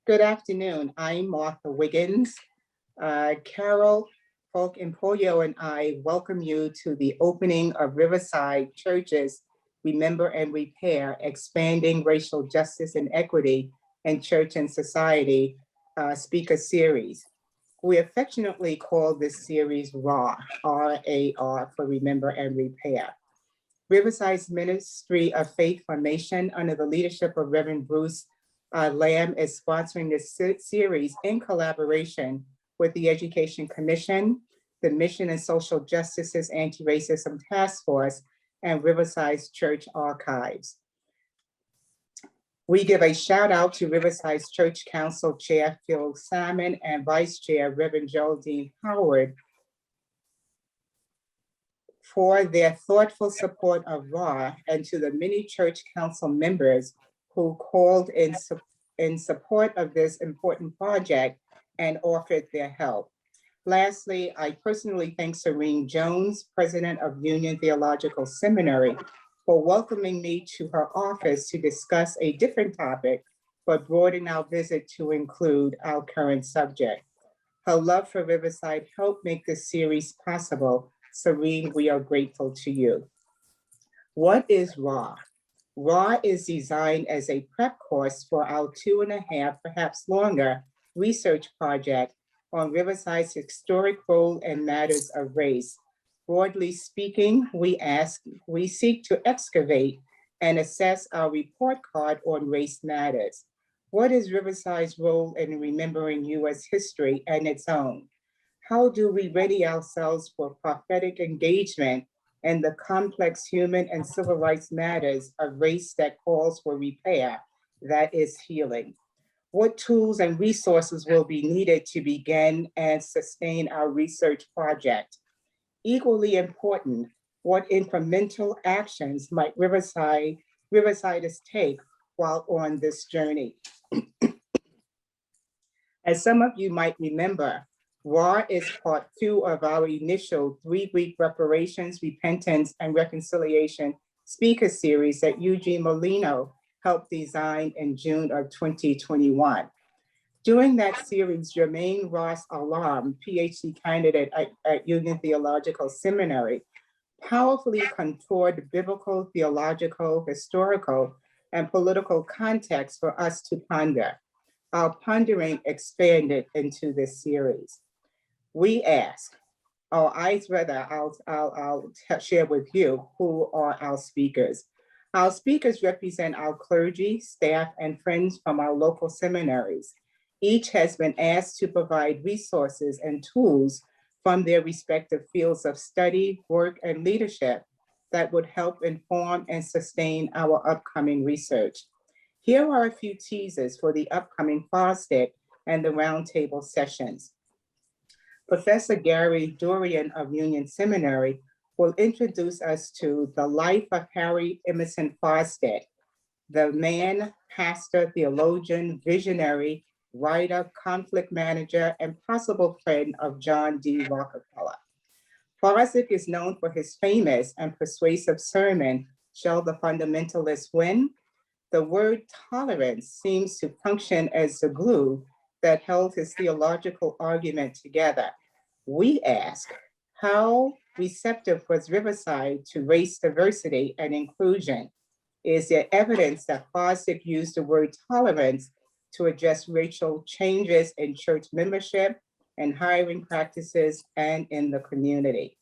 Good afternoon. I'm Martha Wiggins. Carol, Polk, Emporio, and I welcome you to the opening of Riverside Church's Remember and Repair, Expanding Racial Justice and Equity in Church and Society speaker series. We affectionately call this series RAR, R-A-R, for Remember and Repair. Riverside's Ministry of Faith Formation, under the leadership of Reverend Bruce Lamb, is sponsoring this series in collaboration with the Education Commission, the Mission and Social Justice's Anti-Racism Task Force, and Riverside's Church Archives. We give a shout out to Riverside's Church Council Chair Phil Salmon and Vice Chair Reverend Geraldine Howard for their thoughtful support of RAR, and to the many church council members who called in support of this important project and offered their help. Lastly, I personally thank Serene Jones, President of Union Theological Seminary, for welcoming me to her office to discuss a different topic, but broaden our visit to include our current subject. Her love for Riverside helped make this series possible. Serene, we are grateful to you. What is RAW? RAW is designed as a prep course for our 2.5, perhaps longer, research project on Riverside's historic role and matters of race. Broadly speaking, we seek to excavate and assess our report card on race matters. What is Riverside's role in remembering U.S. history and its own? How do we ready ourselves for prophetic engagement in the complex human and civil rights matters of race that calls for repair, that is healing? What tools and resources will be needed to begin and sustain our research project? Equally important, what incremental actions might Riversiders take while on this journey? As some of you might remember, RAR is part 2 of our initial 3-week Reparations, Repentance, and Reconciliation speaker series that Eugene Molino helped design in June of 2021. During that series, Jermaine Ross Alam, PhD candidate at Union Theological Seminary, powerfully contoured biblical, theological, historical, and political context for us to ponder. Our pondering expanded into this series. We ask, or I'll share with you who are our speakers. Our speakers represent our clergy, staff, and friends from our local seminaries. Each has been asked to provide resources and tools from their respective fields of study, work, and leadership that would help inform and sustain our upcoming research. Here are a few teasers for the upcoming FOSDEC and the roundtable sessions. Professor Gary Dorian of Union Seminary will introduce us to the life of Harry Emerson Fosdick, the man, pastor, theologian, visionary, writer, conflict manager, and possible friend of John D. Rockefeller. Fosdick is known for his famous and persuasive sermon, Shall the Fundamentalists Win? The word tolerance seems to function as the glue that held his theological argument together. We ask, how receptive was Riverside to race diversity and inclusion? Is there evidence that Fosdick used the word tolerance to address racial changes in church membership and hiring practices and in the community?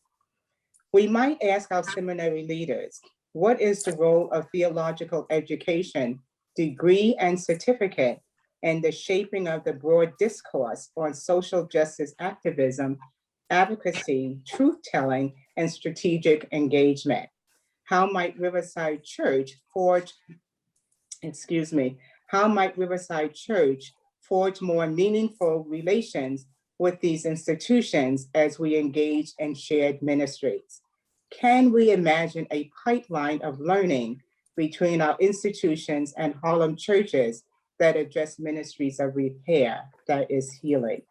We might ask our seminary leaders, what is the role of theological education, degree, and certificate in the shaping of the broad discourse on social justice activism, advocacy, truth-telling, and strategic engagement? How might Riverside Church forge more meaningful relations with these institutions as we engage in shared ministries? Can we imagine a pipeline of learning between our institutions and Harlem churches that address ministries of repair, that is healing?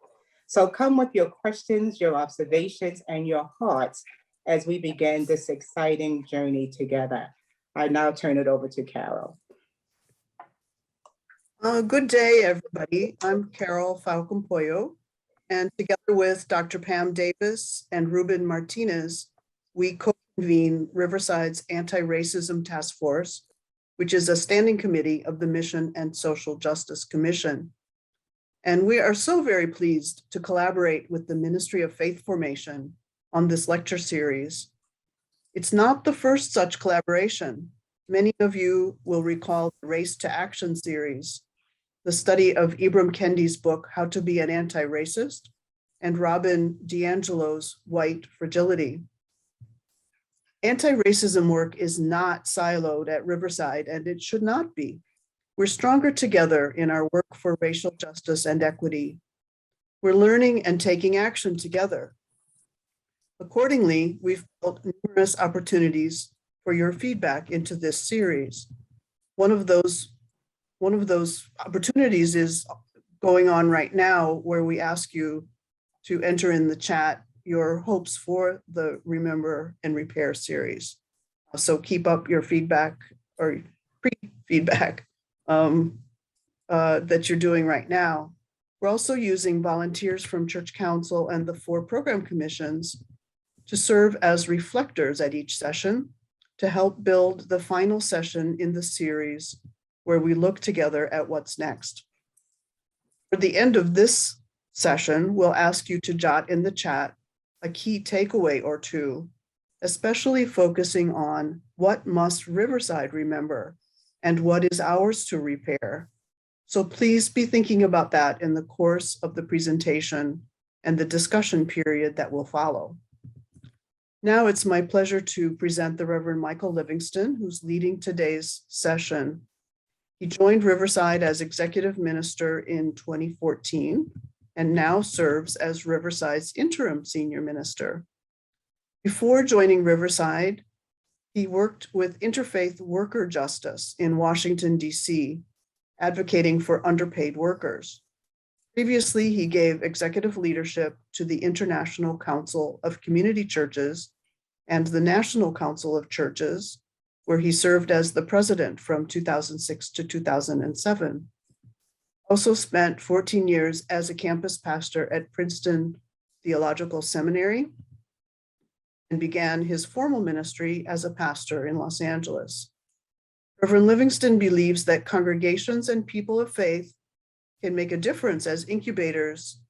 So come with your questions, your observations, and your hearts as we begin this exciting journey together. I now turn it over to Carol. Good day, everybody. I'm Carol Falcon-Pollo, and together with Dr. Pam Davis and Ruben Martinez, we co-convene Riverside's Anti-Racism Task Force, which is a standing committee of the Mission and Social Justice Commission. And we are so very pleased to collaborate with the Ministry of Faith Formation on this lecture series. It's not the first such collaboration. Many of you will recall the Race to Action series, the study of Ibram Kendi's book, How to Be an Anti-Racist, and Robin DiAngelo's White Fragility. Anti-racism work is not siloed at Riverside, and it should not be. We're stronger together in our work for racial justice and equity. We're learning and taking action together. Accordingly, we've built numerous opportunities for your feedback into this series. One of those opportunities is going on right now, where we ask you to enter in the chat your hopes for the Remember and Repair series. So keep up your feedback or pre-feedback that you're doing right now. We're also using volunteers from Church Council and the 4 program commissions to serve as reflectors at each session to help build the final session in the series, where we look together at what's next. For the end of this session, we'll ask you to jot in the chat a key takeaway or two, especially focusing on what must Riverside remember and what is ours to repair. So please be thinking about that in the course of the presentation and the discussion period that will follow. Now it's my pleasure to present the Reverend Michael Livingston, who's leading today's session. He joined Riverside as executive minister in 2014 and now serves as Riverside's interim senior minister. Before joining Riverside, he worked with Interfaith Worker Justice in Washington, D.C., advocating for underpaid workers. Previously, he gave executive leadership to the International Council of Community Churches and the National Council of Churches, where he served as the president from 2006 to 2007. Also spent 14 years as a campus pastor at Princeton Theological Seminary and began his formal ministry as a pastor in Los Angeles. Reverend Livingston believes that congregations and people of faith can make a difference as incubators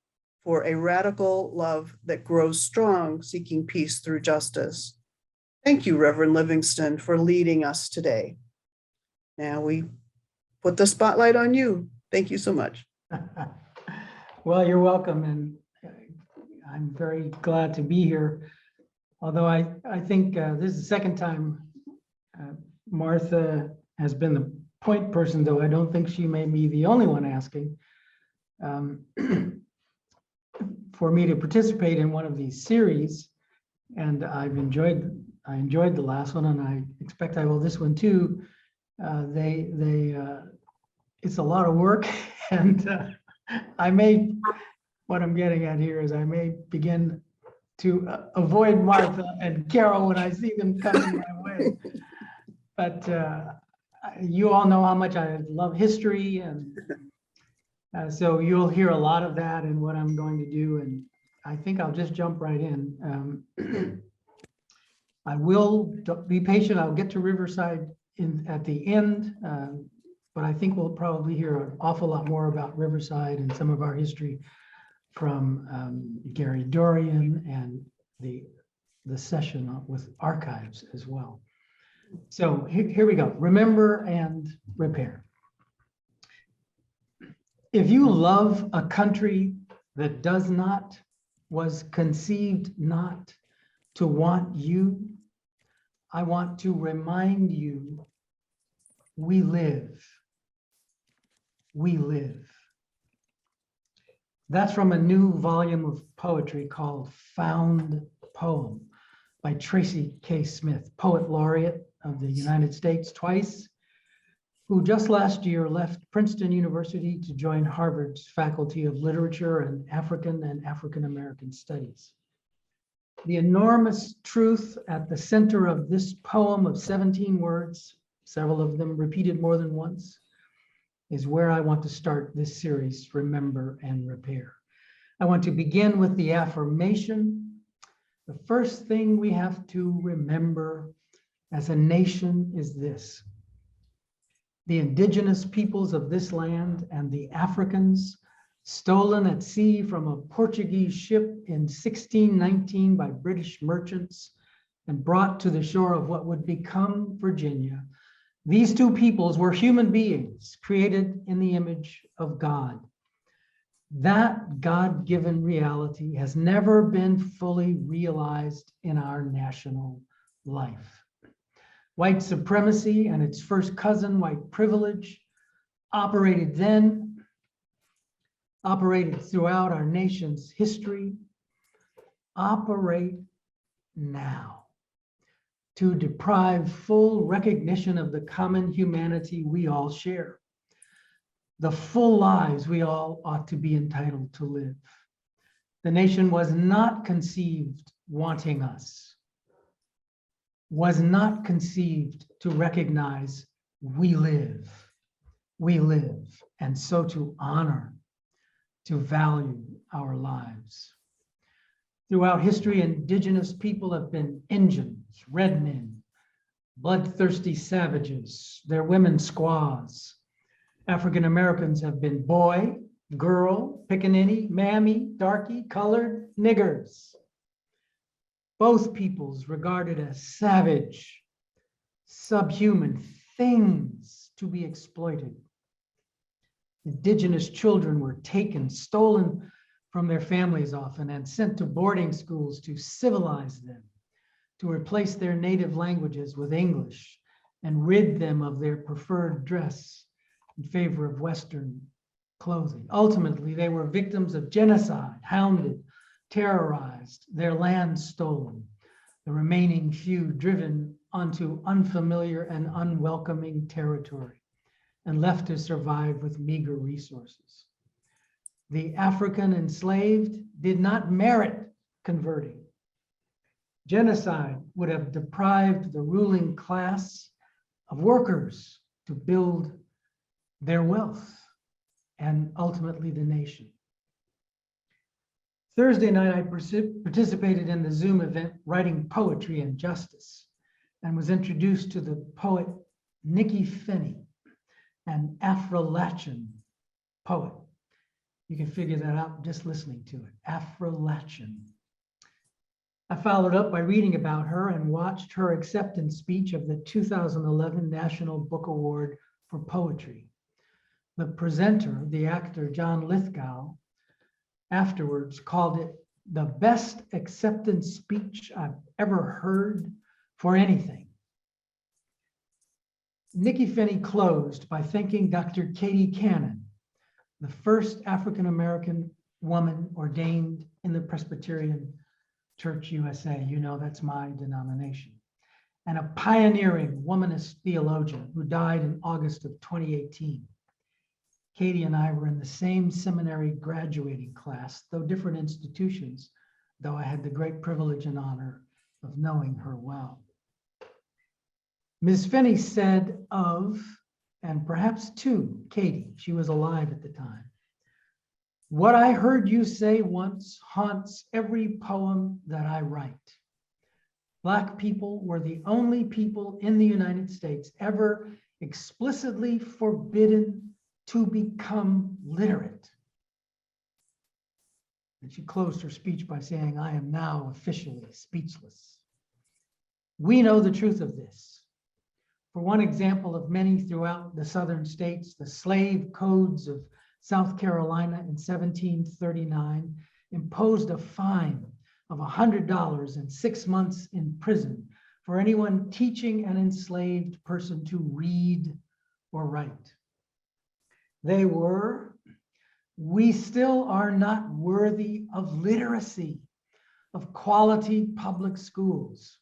for a radical love that grows strong, seeking peace through justice. Thank you, Reverend Livingston, for leading us today. Now we put the spotlight on you. Thank you so much. Well, you're welcome, and I'm very glad to be here. Although I think this is the second time Martha has been the point person, though I don't think she may be the only one asking for me to participate in one of these series, and I enjoyed the last one, and I expect I will this one too. It's a lot of work, and what I'm getting at here is I may begin to avoid Martha and Carol when I see them coming my way. But you all know how much I love history, and so you'll hear a lot of that in what I'm going to do, and I think I'll just jump right in. I will be patient. I'll get to Riverside at the end, but I think we'll probably hear an awful lot more about Riverside and some of our history from Gary Dorian and the session with archives as well. So here we go. Remember and repair. If you love a country that does not, was conceived not to want you, I want to remind you, we live. We live. That's from a new volume of poetry called Found Poem by Tracy K. Smith, Poet Laureate of the United States twice, who just last year left Princeton University to join Harvard's Faculty of Literature and African American Studies. The enormous truth at the center of this poem of 17 words, several of them repeated more than once, is where I want to start this series, Remember and Repair. I want to begin with the affirmation. The first thing we have to remember as a nation is this: the indigenous peoples of this land and the Africans, stolen at sea from a Portuguese ship in 1619 by British merchants and brought to the shore of what would become Virginia. These two peoples were human beings created in the image of God. That God-given reality has never been fully realized in our national life. White supremacy and its first cousin, white privilege, operated then, operated throughout our nation's history, operate now to deprive full recognition of the common humanity we all share, the full lives we all ought to be entitled to live. The nation was not conceived wanting us, was not conceived to recognize we live, and so to honor, to value our lives. Throughout history, indigenous people have been Injuns, red men, bloodthirsty savages, their women squaws. African Americans have been boy, girl, pickaninny, mammy, darky, colored, niggers. Both peoples regarded as savage, subhuman things to be exploited. Indigenous children were taken, stolen from their families often, and sent to boarding schools to civilize them, to replace their native languages with English and rid them of their preferred dress in favor of Western clothing. Ultimately, they were victims of genocide, hounded, terrorized, their land stolen, the remaining few driven onto unfamiliar and unwelcoming territory and left to survive with meager resources. The African enslaved did not merit converting. Genocide would have deprived the ruling class of workers to build their wealth and ultimately the nation. Thursday night, I participated in the Zoom event, Writing Poetry and Justice, and was introduced to the poet Nikki Finney, an Afro-Latin poet. You can figure that out just listening to it, Afro-Latin. I followed up by reading about her and watched her acceptance speech of the 2011 National Book Award for Poetry. The presenter, the actor John Lithgow, afterwards called it the best acceptance speech I've ever heard for anything. Nikki Finney closed by thanking Dr. Katie Cannon, the first African-American woman ordained in the Presbyterian Church USA. You know, that's my denomination. And a pioneering womanist theologian who died in August of 2018. Katie and I were in the same seminary graduating class, though different institutions, though I had the great privilege and honor of knowing her well. Ms. Finney said of, and perhaps to, Katie, she was alive at the time, "What I heard you say once haunts every poem that I write. Black people were the only people in the United States ever explicitly forbidden to become literate." And she closed her speech by saying, "I am now officially speechless." We know the truth of this. For one example of many throughout the southern states, the slave codes of South Carolina in 1739 imposed a fine of $100 and 6 months in prison for anyone teaching an enslaved person to read or write. They were, "We still are not worthy of literacy, of quality public schools.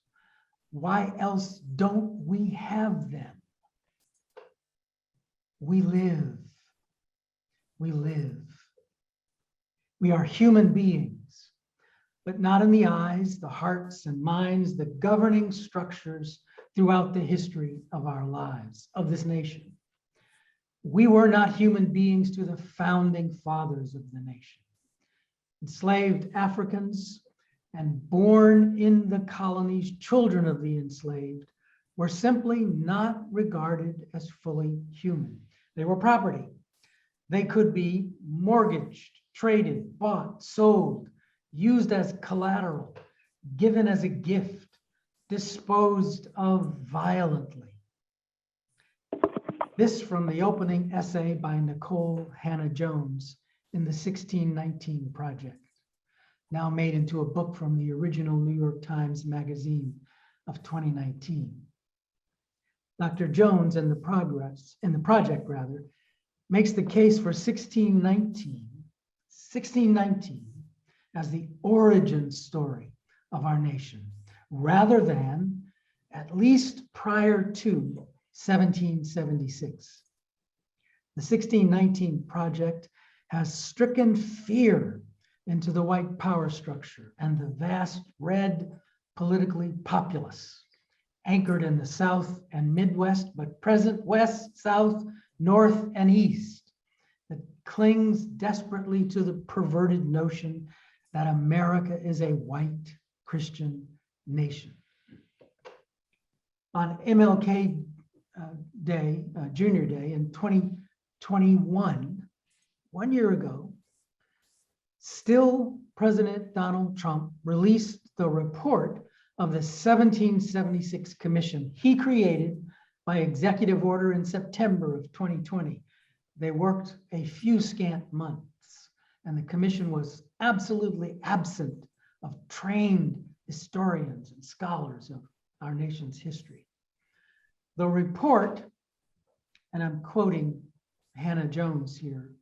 Why else don't we have them? We live. We live. We are human beings, but not in the eyes, the hearts and minds, the governing structures throughout the history of our lives, of this nation. We were not human beings to the founding fathers of the nation. Enslaved Africans and born in the colonies, children of the enslaved, were simply not regarded as fully human. They were property. They could be mortgaged, traded, bought, sold, used as collateral, given as a gift, disposed of violently. This from the opening essay by Nicole Hannah-Jones in the 1619 Project, now made into a book from the original New York Times Magazine of 2019. Dr. Jones in the project makes the case for 1619 as the origin story of our nation, rather than, at least prior to 1776. The 1619 Project has stricken fear into the white power structure and the vast red politically populace, anchored in the South and Midwest, but present West, South, North, and East, that clings desperately to the perverted notion that America is a white Christian nation. On MLK Day, Junior Day in 2021, 1 year ago, still President Donald Trump released the report of the 1776 Commission he created by executive order in September of 2020. They worked a few scant months, and the commission was absolutely absent of trained historians and scholars of our nation's history. The report, and I'm quoting Hannah-Jones here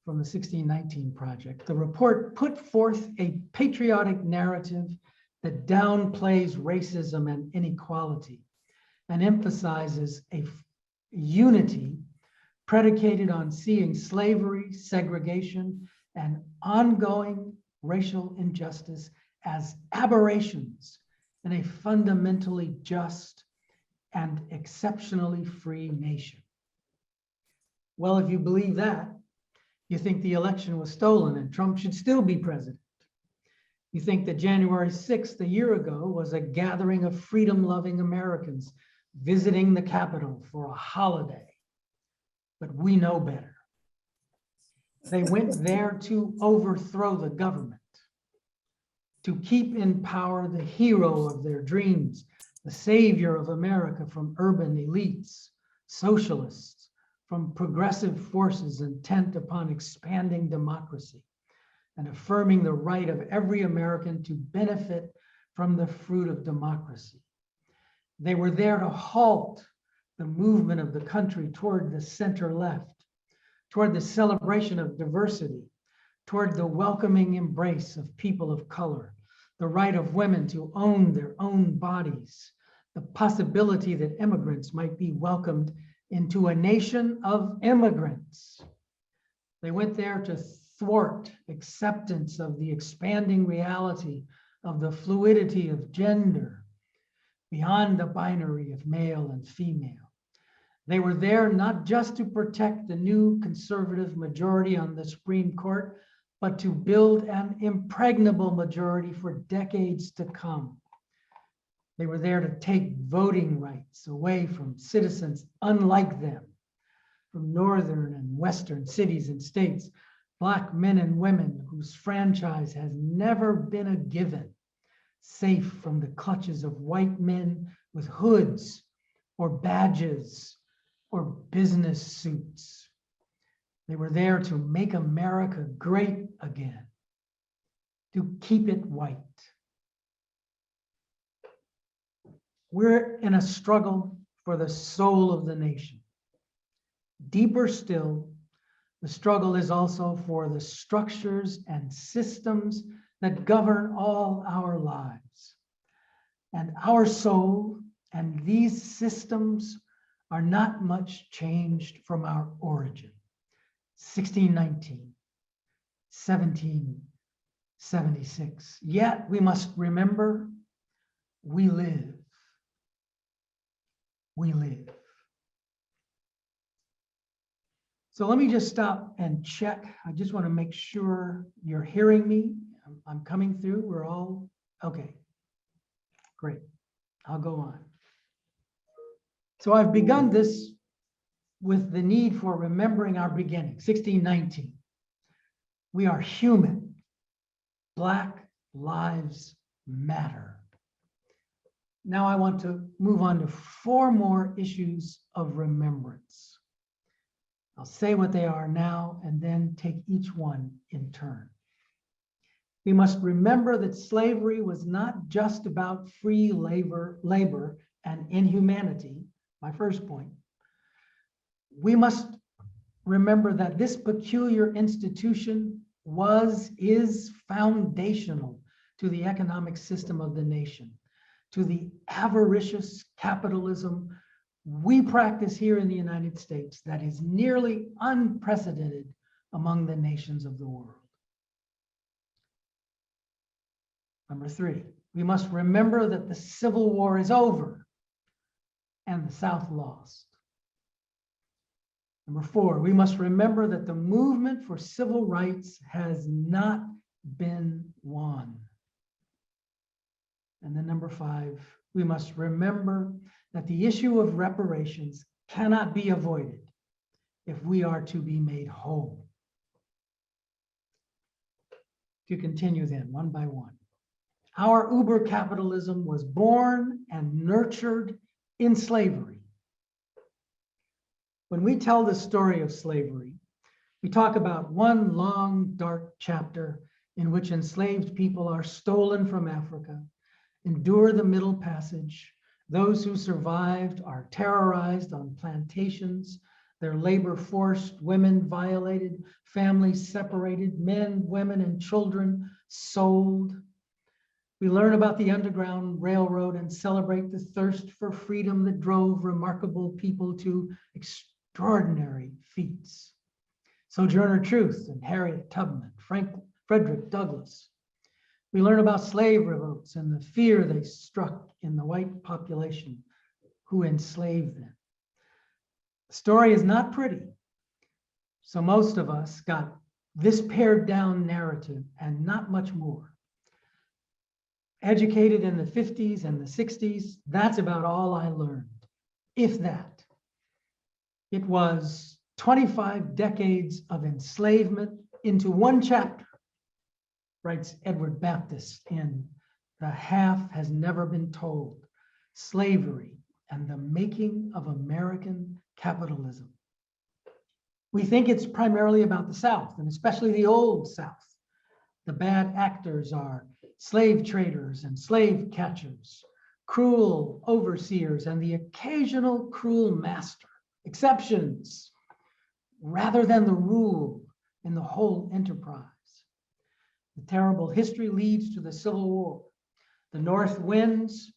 from the 1619 Project, the report put forth a patriotic narrative that downplays racism and inequality and emphasizes a unity predicated on seeing slavery, segregation, and ongoing racial injustice as aberrations in a fundamentally just and exceptionally free nation. Well, if you believe that, you think the election was stolen and Trump should still be president. You think that January 6th, a year ago, was a gathering of freedom-loving Americans visiting the Capitol for a holiday. But we know better. They went there to overthrow the government, to keep in power the hero of their dreams, the savior of America from urban elites, socialists, from progressive forces intent upon expanding democracy and affirming the right of every American to benefit from the fruit of democracy. They were there to halt the movement of the country toward the center left, toward the celebration of diversity, toward the welcoming embrace of people of color, the right of women to own their own bodies, the possibility that immigrants might be welcomed into a nation of immigrants. They went there to thwart acceptance of the expanding reality of the fluidity of gender beyond the binary of male and female. They were there not just to protect the new conservative majority on the Supreme Court, but to build an impregnable majority for decades to come. They were there to take voting rights away from citizens unlike them, from northern and western cities and states, Black men and women whose franchise has never been a given, safe from the clutches of white men with hoods or badges or business suits. They were there to make America great again, to keep it white. We're in a struggle for the soul of the nation. Deeper still, the struggle is also for the structures and systems that govern all our lives. And our soul and these systems are not much changed from our origin. 1619, 1776. Yet we must remember, we live. We live. So let me just stop and check. I just want to make sure you're hearing me. I'm coming through. We're all okay. Great. I'll go on. So I've begun this with the need for remembering our beginning, 1619. We are human. Black lives matter. Now I want to move on to 4 more issues of remembrance. I'll say what they are now and then take each one in turn. We must remember that slavery was not just about free labor and inhumanity, my first point. We must remember that this peculiar institution is foundational to the economic system of the nation, to the avaricious capitalism we practice here in the United States that is nearly unprecedented among the nations of the world. Number 3, we must remember that the Civil War is over and the South lost. Number 4, we must remember that the movement for civil rights has not been won. And then number 5, we must remember that the issue of reparations cannot be avoided if we are to be made whole. To continue then, one by one. Our uber capitalism was born and nurtured in slavery. When we tell the story of slavery, we talk about one long, dark chapter in which enslaved people are stolen from Africa, endure the Middle Passage. Those who survived are terrorized on plantations, their labor forced, women violated, families separated, men, women, and children sold. We learn about the Underground Railroad and celebrate the thirst for freedom that drove remarkable people to extraordinary feats. Sojourner Truth and Harriet Tubman, Frederick Douglass. We learn about slave revolts and the fear they struck in the white population who enslaved them. The story is not pretty, so most of us got this pared down narrative and not much more. Educated in the 50s and the 60s, that's about all I learned, if that. It was 25 decades of enslavement into one chapter, writes Edward Baptist in The Half Has Never Been Told, Slavery and the Making of American Capitalism. We think it's primarily about the South, and especially the old South. The bad actors are slave traders and slave catchers, cruel overseers, and the occasional cruel master, exceptions, rather than the rule in the whole enterprise. The terrible history leads to the Civil War. The North wins,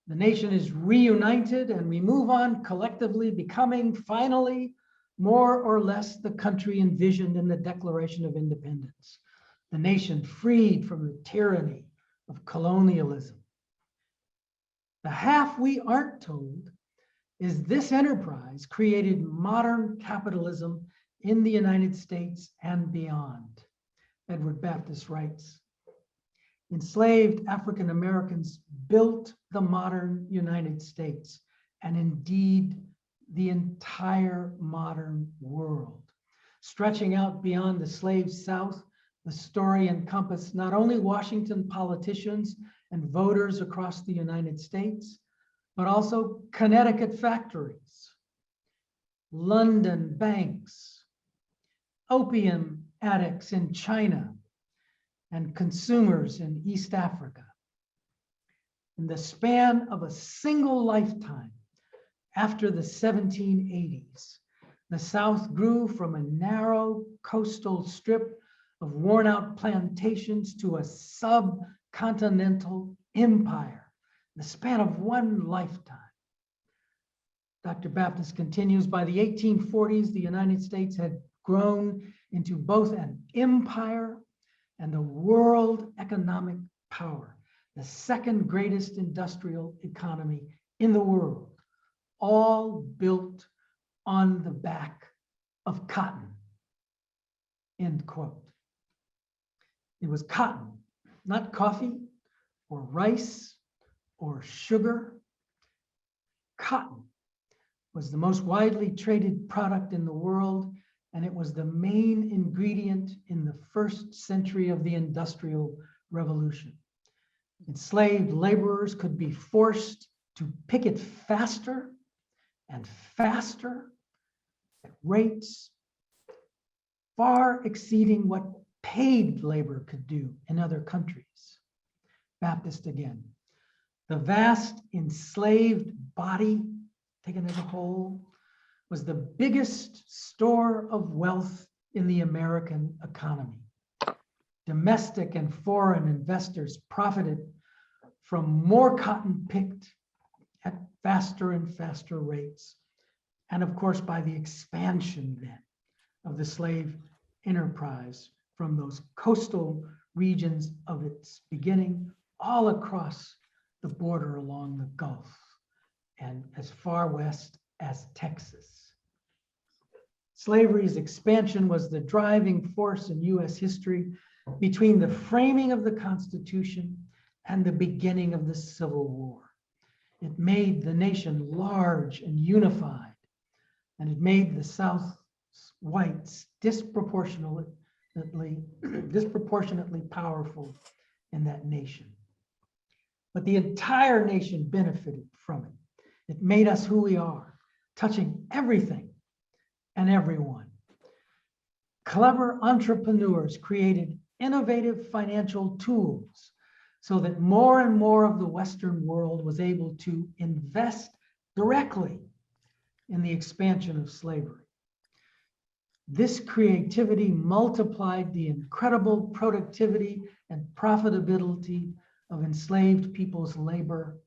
the nation is reunited, and we move on collectively, becoming finally more or less the country envisioned in the Declaration of Independence. The nation freed from the tyranny of colonialism. The half we aren't told is this enterprise created modern capitalism in the United States and beyond. Edward Baptist writes, enslaved African Americans built the modern United States, and indeed the entire modern world. Stretching out beyond the slave South, the story encompassed not only Washington politicians and voters across the United States, but also Connecticut factories, London banks, opium addicts in China, and consumers in East Africa. In the span of a single lifetime, after the 1780s, the South grew from a narrow coastal strip of worn-out plantations to a subcontinental empire, in the span of one lifetime. Dr. Baptist continues, by the 1840s, the United States had grown into both an empire and a world economic power, the second greatest industrial economy in the world, all built on the back of cotton, end quote. It was cotton, not coffee or rice or sugar. Cotton was the most widely traded product in the world, and it was the main ingredient in the first century of the Industrial Revolution. Enslaved laborers could be forced to pick it faster and faster at rates far exceeding what paid labor could do in other countries. Baptist again. The vast enslaved body, taken as a whole, was the biggest store of wealth in the American economy. Domestic and foreign investors profited from more cotton picked at faster and faster rates. And of course, by the expansion then of the slave enterprise from those coastal regions of its beginning all across the border along the Gulf and as far west as Texas. Slavery's expansion was the driving force in US history between the framing of the Constitution and the beginning of the Civil War. It made the nation large and unified, and it made the South whites disproportionately powerful in that nation. But the entire nation benefited from it. It made us who we are, touching everything and everyone. Clever entrepreneurs created innovative financial tools so that more and more of the Western world was able to invest directly in the expansion of slavery. This creativity multiplied the incredible productivity and profitability of enslaved people's labor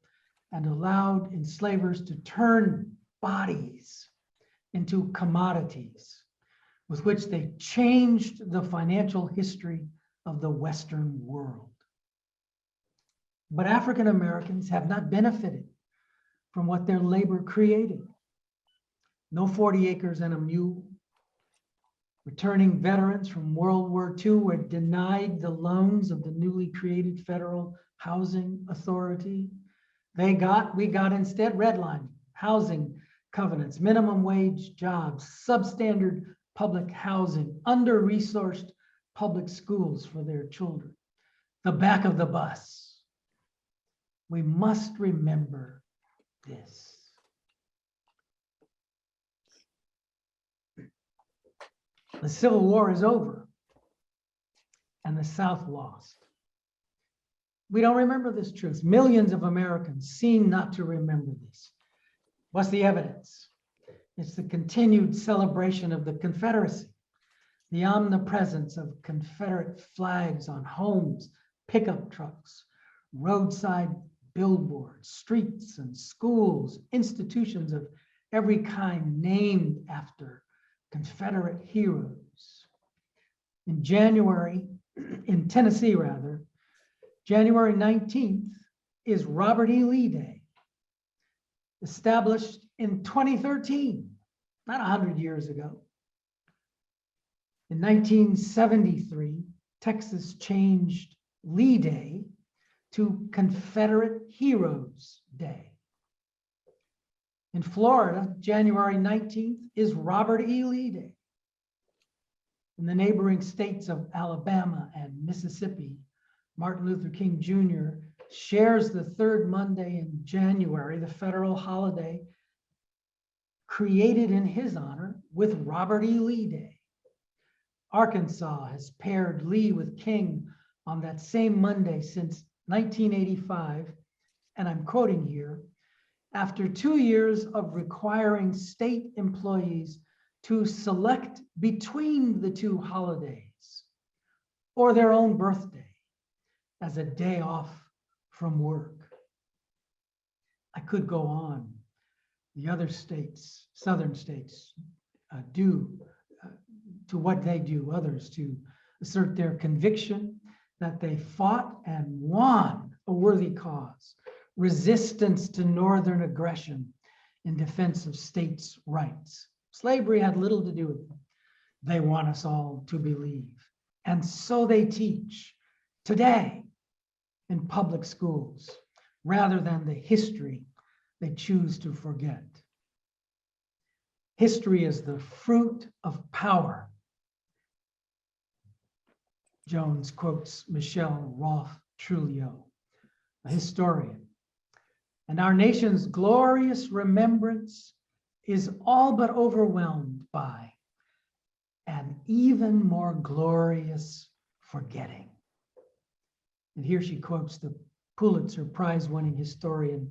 and allowed enslavers to turn bodies into commodities with which they changed the financial history of the Western world. But African Americans have not benefited from what their labor created. No 40 acres and a mule. Returning veterans from World War II were denied the loans of the newly created Federal Housing Authority. We got instead redlining, housing covenants, minimum wage jobs, substandard public housing, under-resourced public schools for their children. The back of the bus. We must remember this. The Civil War is over and the South lost. We don't remember this truth. Millions of Americans seem not to remember this. What's the evidence? It's the continued celebration of the Confederacy, the omnipresence of Confederate flags on homes, pickup trucks, roadside billboards, streets and schools, institutions of every kind named after Confederate heroes. In Tennessee, January 19th is Robert E. Lee Day, established in 2013, not 100 years ago. In 1973, Texas changed Lee Day to Confederate Heroes Day. In Florida, January 19th is Robert E. Lee Day. In the neighboring states of Alabama and Mississippi, Martin Luther King Jr. shares the third Monday in January, the federal holiday created in his honor, with Robert E. Lee Day. Arkansas has paired Lee with King on that same Monday since 1985, and I'm quoting here, after 2 years of requiring state employees to select between the two holidays or their own birthday as a day off from work. I could go on. The other states, southern states, do to what they do, others to assert their conviction that they fought and won a worthy cause. Resistance to northern aggression in defense of states' rights. Slavery had little to do with them. they want us all to believe. And so they teach today in public schools, rather than the history they choose to forget. History is the fruit of power. Jones quotes Michelle Roth-Trujillo, a historian. And our nation's glorious remembrance is all but overwhelmed by an even more glorious forgetting. And here she quotes the Pulitzer Prize-winning historian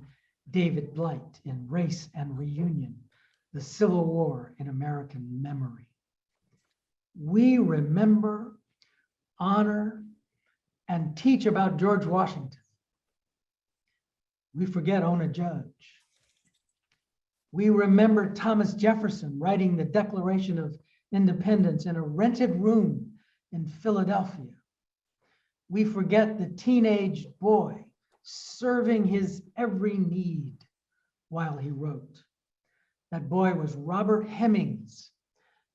David Blight in Race and Reunion, the Civil War in American Memory. We remember, honor, and teach about George Washington. We forget Ona Judge. We remember Thomas Jefferson writing the Declaration of Independence in a rented room in Philadelphia. We forget the teenage boy serving his every need while he wrote. That boy was Robert Hemings,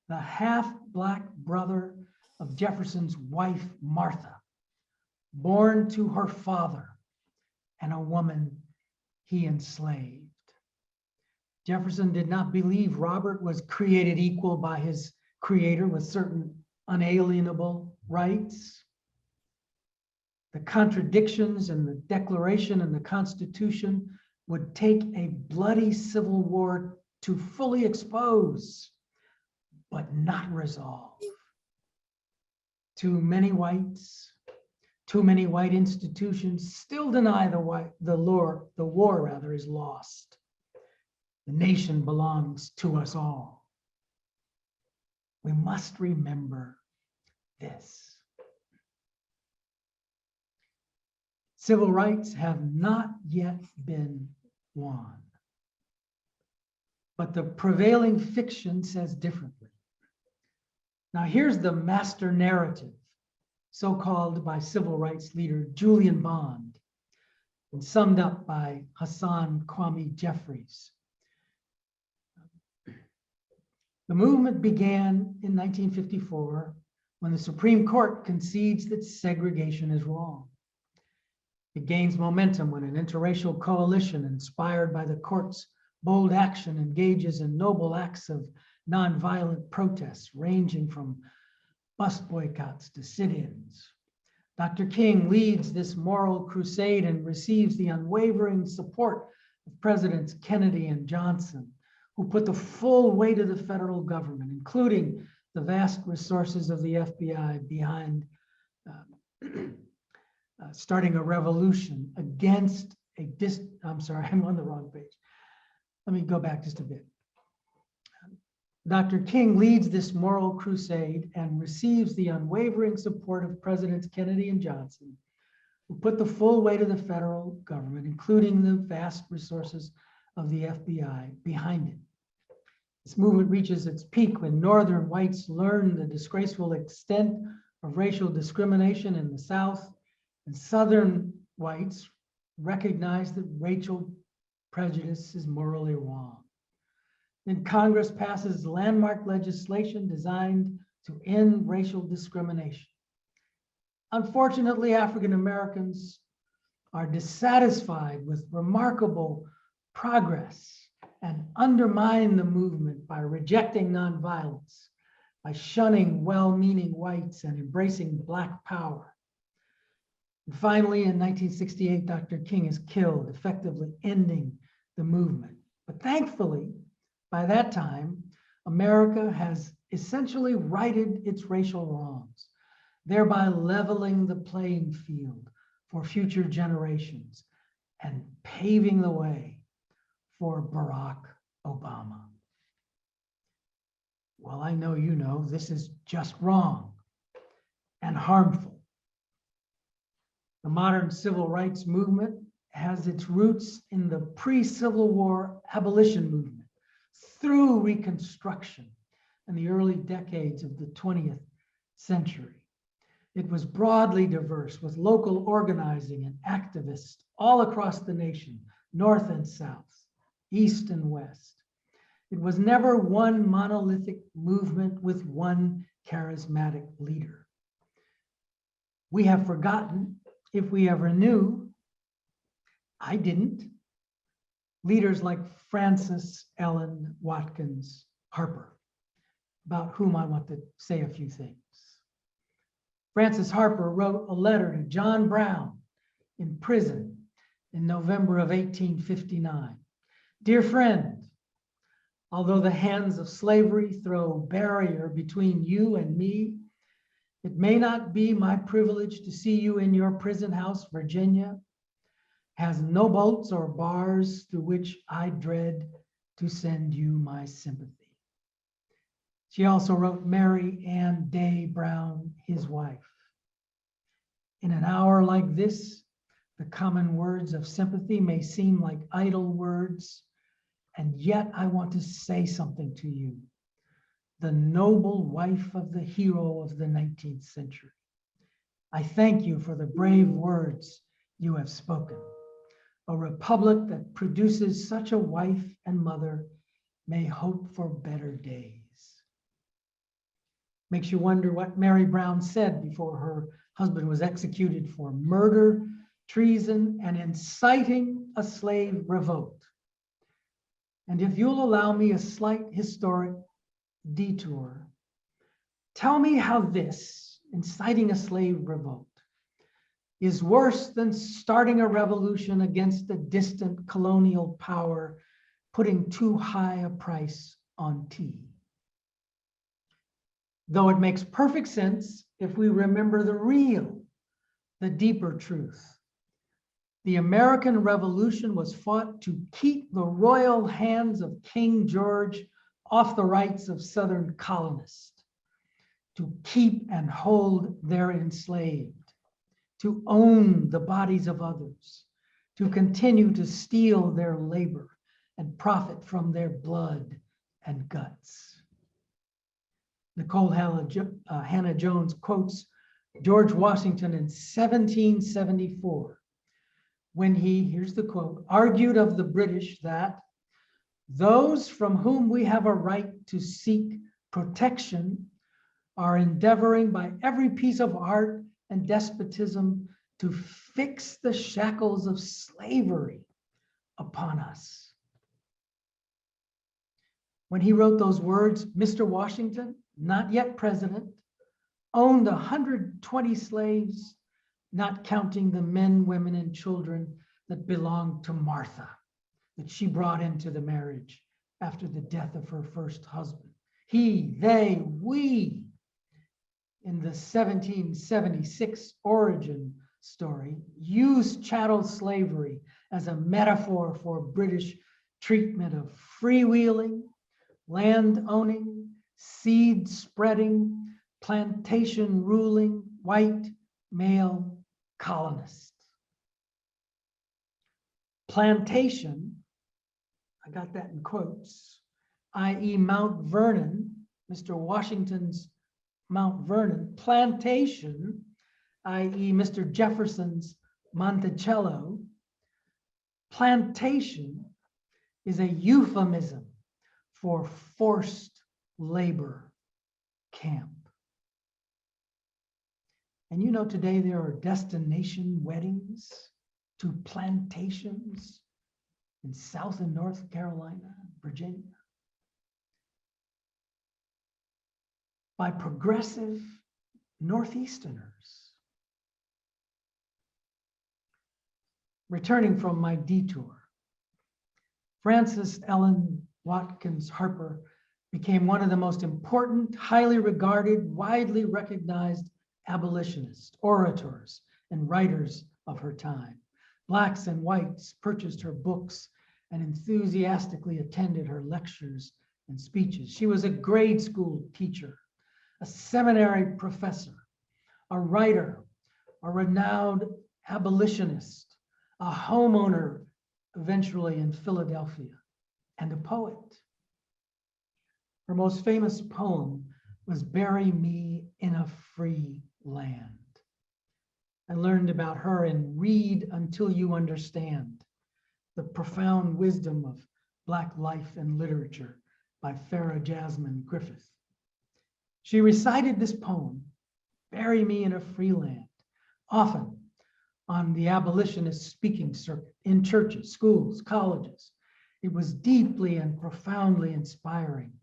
the half-Black brother of Jefferson's wife, Martha, born to her father and a woman he enslaved. Jefferson did not believe Robert was created equal by his creator with certain unalienable rights. The contradictions in the Declaration and the Constitution would take a bloody civil war to fully expose, but not resolve. Too many whites, too many white institutions still deny the war is lost. The nation belongs to us all. We must remember this. Civil rights have not yet been won, but the prevailing fiction says differently. Now here's the master narrative, so called by civil rights leader Julian Bond, and summed up by Hassan Kwame Jeffries. The movement began in 1954 when the Supreme Court concedes that segregation is wrong. It gains momentum when an interracial coalition inspired by the court's bold action engages in noble acts of nonviolent protests ranging from bus boycotts to sit-ins. Dr. King leads this moral crusade and receives the unwavering support of Presidents Kennedy and Johnson, who put the full weight of the federal government, including the vast resources of the FBI, behind starting a revolution against I'm sorry, I'm on the wrong page. Let me go back just a bit. Dr. King leads this moral crusade and receives the unwavering support of Presidents Kennedy and Johnson, who put the full weight of the federal government, including the vast resources of the FBI, behind it. This movement reaches its peak when Northern whites learn the disgraceful extent of racial discrimination in the South, and Southern whites recognize that racial prejudice is morally wrong. Then Congress passes landmark legislation designed to end racial discrimination. Unfortunately, African Americans are dissatisfied with remarkable progress and undermine the movement by rejecting nonviolence, by shunning well-meaning whites and embracing Black power. And finally, in 1968, Dr. King is killed, effectively ending the movement. But thankfully, by that time, America has essentially righted its racial wrongs, thereby leveling the playing field for future generations and paving the way for Barack Obama. Well, I know you know this is just wrong and harmful. The modern civil rights movement has its roots in the pre-Civil War abolition movement through Reconstruction in the early decades of the 20th century. It was broadly diverse with local organizing and activists all across the nation, North and South, East and West. It was never one monolithic movement with one charismatic leader. We have forgotten, if we ever knew, I didn't, leaders like Frances Ellen Watkins Harper, about whom I want to say a few things. Frances Harper wrote a letter to John Brown in prison in November of 1859. Dear friend, although the hands of slavery throw barrier between you and me, it may not be my privilege to see you in your prison house, Virginia, has no bolts or bars through which I dread to send you my sympathy. She also wrote Mary Ann Day Brown, his wife. In an hour like this, the common words of sympathy may seem like idle words, and yet I want to say something to you, the noble wife of the hero of the 19th century. I thank you for the brave words you have spoken. A republic that produces such a wife and mother may hope for better days. Makes you wonder what Mary Brown said before her husband was executed for murder, treason, and inciting a slave revolt. And if you'll allow me a slight historic detour, tell me how this, inciting a slave revolt, is worse than starting a revolution against a distant colonial power, putting too high a price on tea. Though it makes perfect sense if we remember the deeper truth. The American Revolution was fought to keep the royal hands of King George off the rights of Southern colonists, to keep and hold their enslaved, to own the bodies of others, to continue to steal their labor and profit from their blood and guts. Nicole Hannah-Jones quotes George Washington in 1774, when he, here's the quote, argued of the British that those from whom we have a right to seek protection are endeavoring by every piece of art and despotism to fix the shackles of slavery upon us. When he wrote those words, Mr. Washington, not yet president, owned 120 slaves, not counting the men, women, and children that belonged to Martha, that she brought into the marriage after the death of her first husband. He, they, we, in the 1776 origin story, used chattel slavery as a metaphor for British treatment of freewheeling, land owning, seed spreading, plantation ruling, white male colonists. Plantation, I got that in quotes, i.e. Mount Vernon, Mr. Washington's Mount Vernon. Plantation, i.e. Mr. Jefferson's Monticello. Plantation is a euphemism for forced labor camp. And you know, today there are destination weddings to plantations in South and North Carolina, Virginia, by progressive Northeasterners. Returning from my detour, Frances Ellen Watkins Harper became one of the most important, highly regarded, widely recognized abolitionists, orators, and writers of her time. Blacks and whites purchased her books and enthusiastically attended her lectures and speeches. She was a grade school teacher, a seminary professor, a writer, a renowned abolitionist, a homeowner eventually in Philadelphia, and a poet. Her most famous poem was "Bury Me in a Free Land." I learned about her in Read Until You Understand, the profound wisdom of Black life and literature by Farah Jasmine Griffith. She recited this poem, "Bury Me in a Free Land," often on the abolitionist speaking circuit, in churches, schools, colleges. It was deeply and profoundly inspiring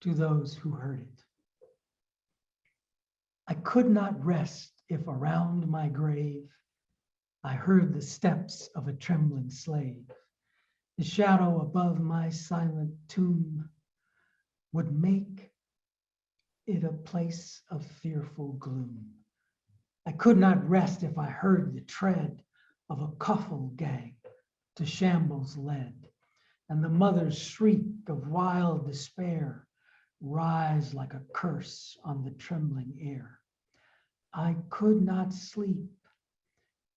to those who heard it. I could not rest if around my grave I heard the steps of a trembling slave. The shadow above my silent tomb would make it a place of fearful gloom. I could not rest if I heard the tread of a coffle gang to shambles led, and the mother's shriek of wild despair rise like a curse on the trembling air. I could not sleep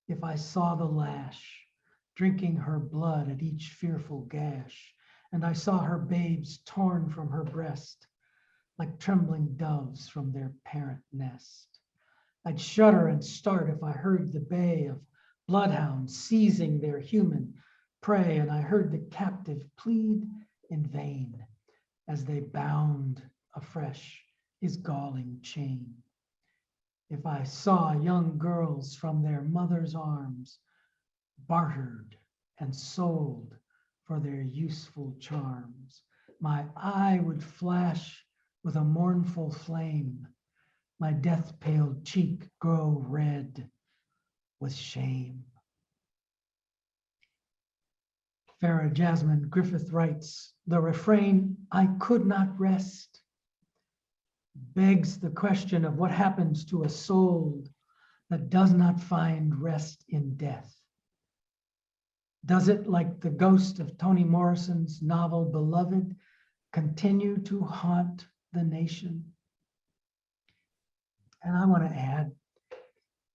if I saw the lash drinking her blood at each fearful gash, and I saw her babes torn from her breast like trembling doves from their parent nest. I'd shudder and start if I heard the bay of bloodhounds seizing their human prey, and I heard the captive plead in vain as they bound afresh his galling chain. If I saw young girls from their mother's arms bartered and sold for their useful charms, my eye would flash with a mournful flame, my death-pale cheek grow red with shame. Farah Jasmine Griffith writes, the refrain, "I could not rest," begs the question of what happens to a soul that does not find rest in death. Does it, like the ghost of Toni Morrison's novel Beloved, continue to haunt the nation? And I want to add,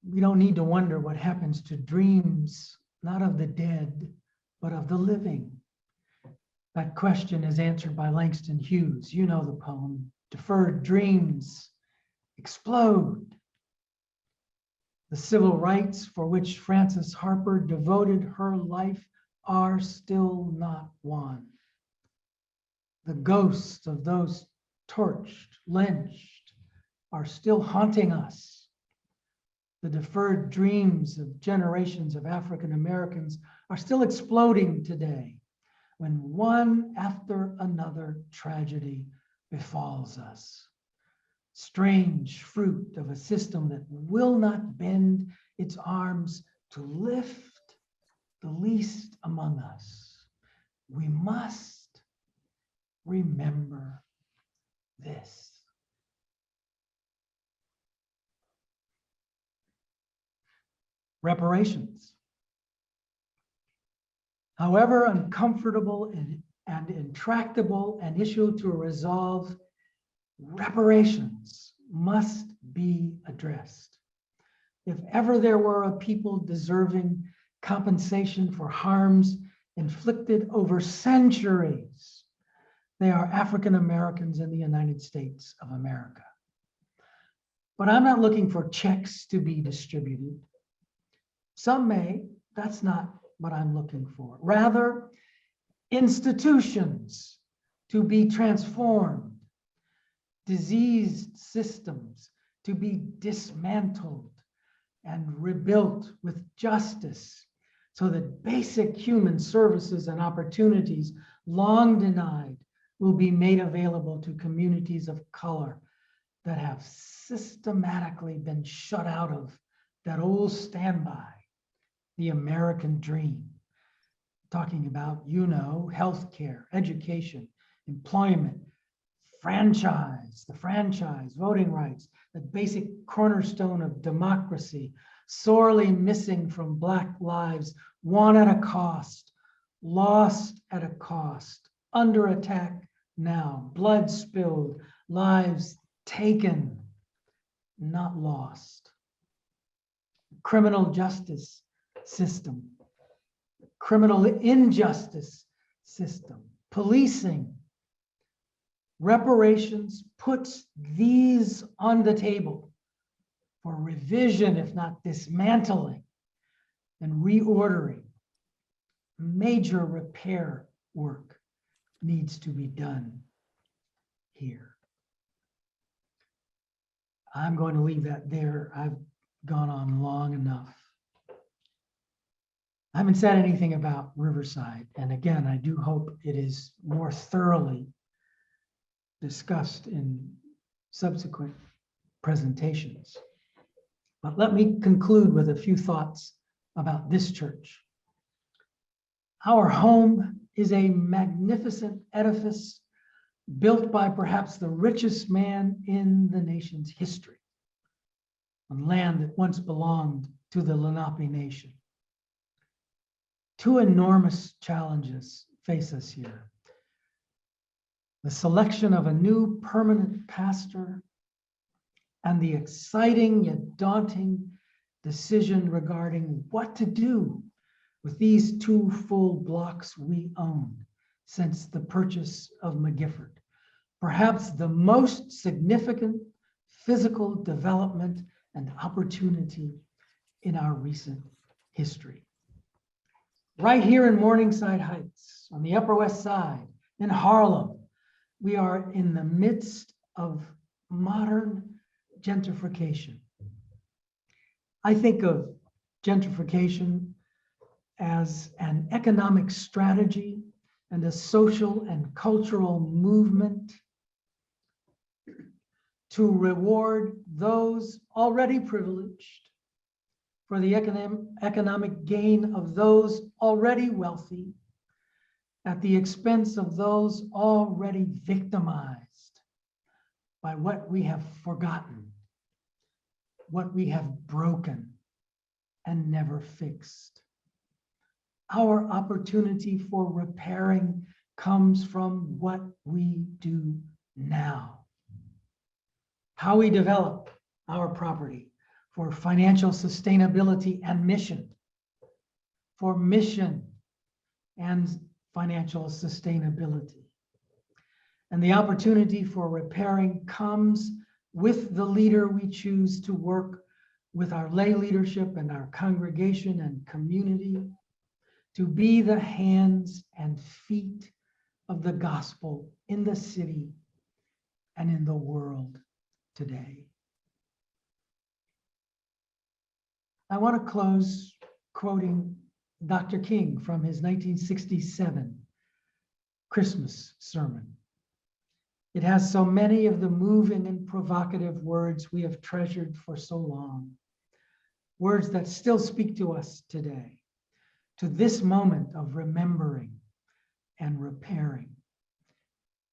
we don't need to wonder what happens to dreams, not of the dead, but of the living. That question is answered by Langston Hughes. You know the poem, "Deferred dreams explode." The civil rights for which Frances Harper devoted her life are still not won. The ghosts of those torched, lynched, are still haunting us. The deferred dreams of generations of African Americans are still exploding today when one after another tragedy befalls us. Strange fruit of a system that will not bend its arms to lift the least among us. We must remember this. Reparations. However uncomfortable and intractable an issue to resolve, reparations must be addressed. If ever there were a people deserving compensation for harms inflicted over centuries, they are African Americans in the United States of America. But I'm not looking for checks to be distributed. Some may, that's not what I'm looking for. Rather, institutions to be transformed, diseased systems to be dismantled and rebuilt with justice so that basic human services and opportunities long denied will be made available to communities of color that have systematically been shut out of that old standby, the American dream. Talking about, healthcare, education, employment, the franchise, voting rights, the basic cornerstone of democracy, sorely missing from Black lives, won at a cost, lost at a cost, under attack now, blood spilled, lives taken, not lost. Criminal justice system, criminal injustice system, policing. Reparations puts these on the table for revision, if not dismantling and reordering. Major repair work needs to be done here. I'm going to leave that there. I've gone on long enough. I haven't said anything about Riverside. And again, I do hope it is more thoroughly discussed in subsequent presentations. But let me conclude with a few thoughts about this church. Our home is a magnificent edifice built by perhaps the richest man in the nation's history, on land that once belonged to the Lenape Nation. Two enormous challenges face us here: the selection of a new permanent pastor and the exciting yet daunting decision regarding what to do with these 2 full blocks we own since the purchase of McGifford, perhaps the most significant physical development and opportunity in our recent history. Right here in Morningside Heights, on the Upper West Side, in Harlem, we are in the midst of modern gentrification. I think of gentrification as an economic strategy and a social and cultural movement to reward those already privileged for the economic gain of those already wealthy at the expense of those already victimized by what we have forgotten, what we have broken and never fixed. Our opportunity for repairing comes from what we do now. How we develop our property for financial sustainability and mission, for mission and financial sustainability. And the opportunity for repairing comes with the leader we choose to work with our lay leadership and our congregation and community to be the hands and feet of the gospel in the city and in the world today. I want to close quoting Dr. King from his 1967 Christmas sermon. It has so many of the moving and provocative words we have treasured for so long, words that still speak to us today, to this moment of remembering and repairing.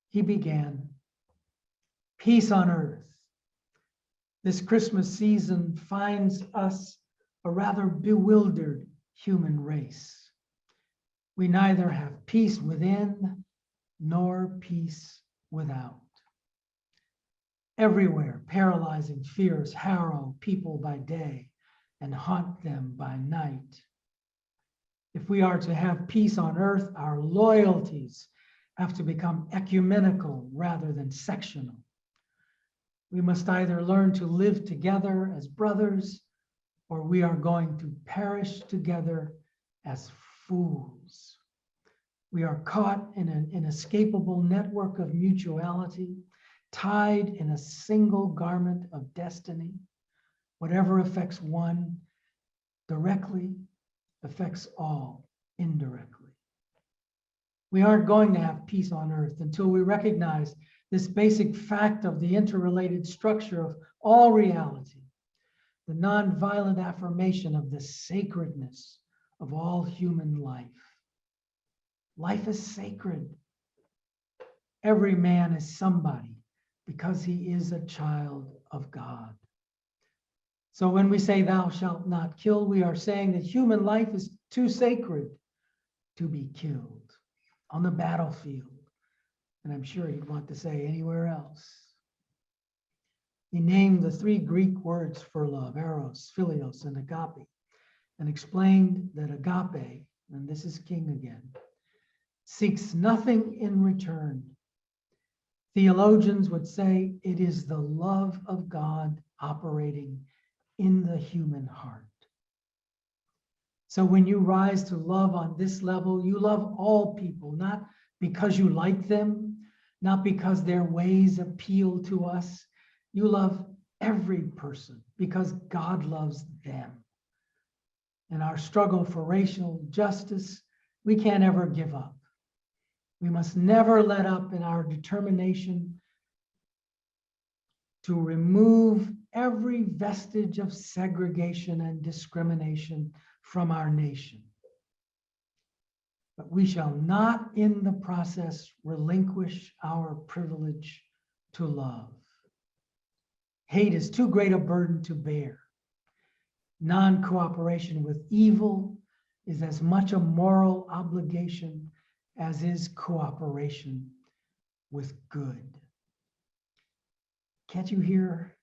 He began, "Peace on earth. This Christmas season finds us a rather bewildered human race. We neither have peace within nor peace without. Everywhere, paralyzing fears harrow people by day and haunt them by night. If we are to have peace on earth, our loyalties have to become ecumenical rather than sectional. We must either learn to live together as brothers, or we are going to perish together as fools. We are caught in an inescapable network of mutuality, tied in a single garment of destiny. Whatever affects one directly affects all indirectly. We aren't going to have peace on earth until we recognize this basic fact of the interrelated structure of all reality, the nonviolent affirmation of the sacredness of all human life. Life is sacred. Every man is somebody because he is a child of God. So when we say thou shalt not kill, we are saying that human life is too sacred to be killed on the battlefield. And I'm sure he'd want to say anywhere else. He named the 3 Greek words for love, eros, philios, and agape, and explained that agape, and this is King again, seeks nothing in return. Theologians would say it is the love of God operating in the human heart. So when you rise to love on this level, you love all people, not because you like them, not because their ways appeal to us. You love every person because God loves them. In our struggle for racial justice, we can't ever give up. We must never let up in our determination to remove every vestige of segregation and discrimination from our nation. But we shall not in the process relinquish our privilege to love. Hate is too great a burden to bear. Non-cooperation with evil is as much a moral obligation as is cooperation with good. Can't you hear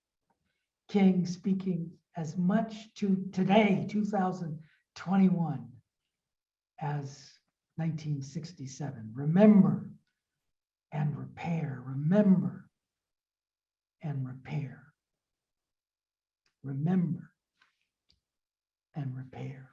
King speaking as much to today, 2021, as 1967? Remember and repair. Remember and repair. Remember and repair.